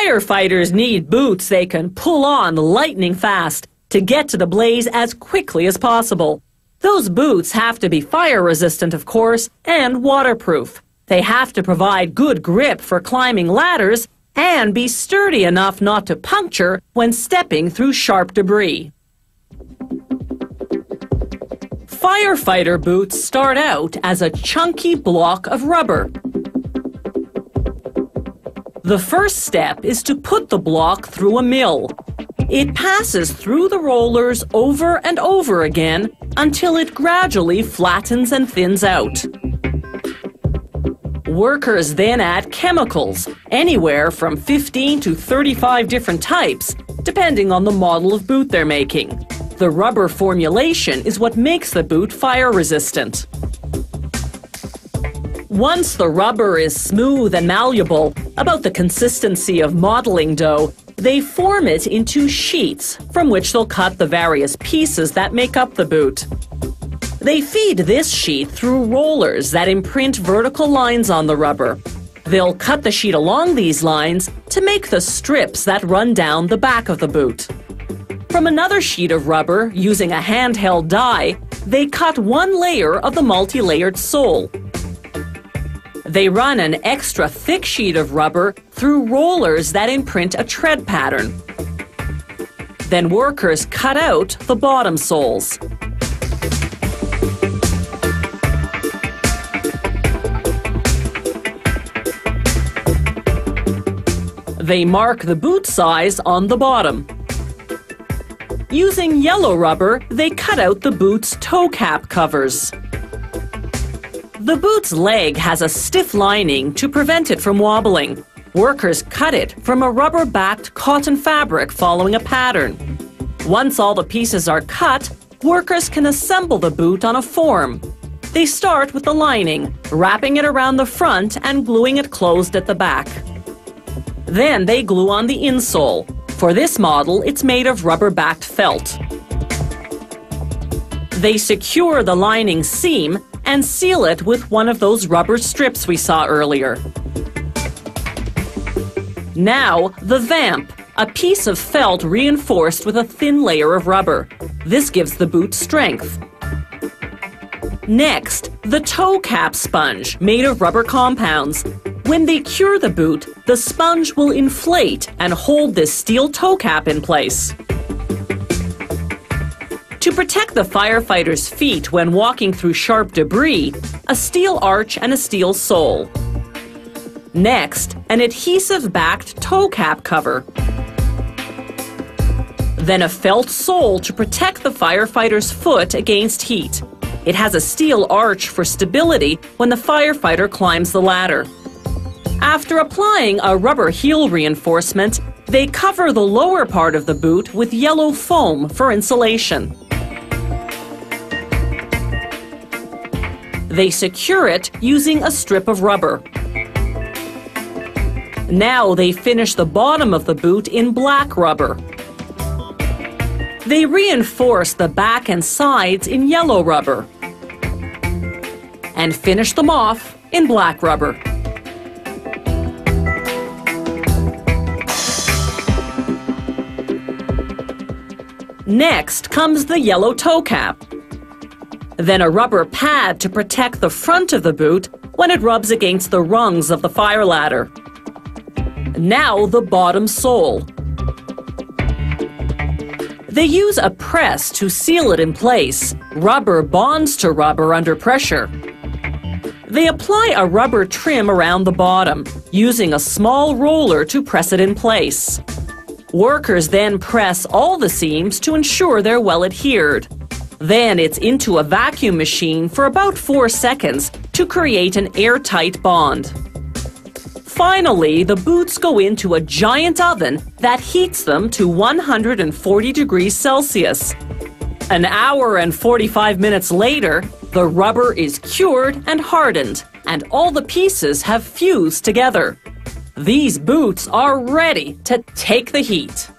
Firefighters need boots they can pull on lightning fast to get to the blaze as quickly as possible. Those boots have to be fire resistant, of course, and waterproof. They have to provide good grip for climbing ladders and be sturdy enough not to puncture when stepping through sharp debris. Firefighter boots start out as a chunky block of rubber. The first step is to put the block through a mill. It passes through the rollers over and over again until it gradually flattens and thins out. Workers then add chemicals, anywhere from 15 to 35 different types, depending on the model of boot they're making. The rubber formulation is what makes the boot fire resistant. Once the rubber is smooth and malleable, about the consistency of modeling dough, they form it into sheets from which they'll cut the various pieces that make up the boot. They feed this sheet through rollers that imprint vertical lines on the rubber. They'll cut the sheet along these lines to make the strips that run down the back of the boot. From another sheet of rubber, using a handheld die, they cut one layer of the multi-layered sole. They run an extra thick sheet of rubber through rollers that imprint a tread pattern. Then workers cut out the bottom soles. They mark the boot size on the bottom. Using yellow rubber, they cut out the boot's toe cap covers. The boot's leg has a stiff lining to prevent it from wobbling. Workers cut it from a rubber-backed cotton fabric following a pattern. Once all the pieces are cut, workers can assemble the boot on a form. They start with the lining, wrapping it around the front and gluing it closed at the back. Then they glue on the insole. For this model, it's made of rubber-backed felt. They secure the lining seam and seal it with one of those rubber strips we saw earlier. Now, the vamp, a piece of felt reinforced with a thin layer of rubber. This gives the boot strength. Next, the toe cap sponge, made of rubber compounds. When they cure the boot, the sponge will inflate and hold this steel toe cap in place. To protect the firefighter's feet when walking through sharp debris, a steel arch and a steel sole. Next, an adhesive-backed toe cap cover. Then a felt sole to protect the firefighter's foot against heat. It has a steel arch for stability when the firefighter climbs the ladder. After applying a rubber heel reinforcement, they cover the lower part of the boot with yellow foam for insulation. They secure it using a strip of rubber. Now they finish the bottom of the boot in black rubber. They reinforce the back and sides in yellow rubber and finish them off in black rubber. Next comes the yellow toe cap. Then a rubber pad to protect the front of the boot when it rubs against the rungs of the fire ladder. Now the bottom sole. They use a press to seal it in place. Rubber bonds to rubber under pressure. They apply a rubber trim around the bottom, using a small roller to press it in place. Workers then press all the seams to ensure they're well adhered. Then it's into a vacuum machine for about 4 seconds to create an airtight bond. Finally, the boots go into a giant oven that heats them to 140 degrees Celsius. An hour and 45 minutes later, the rubber is cured and hardened, and all the pieces have fused together. These boots are ready to take the heat.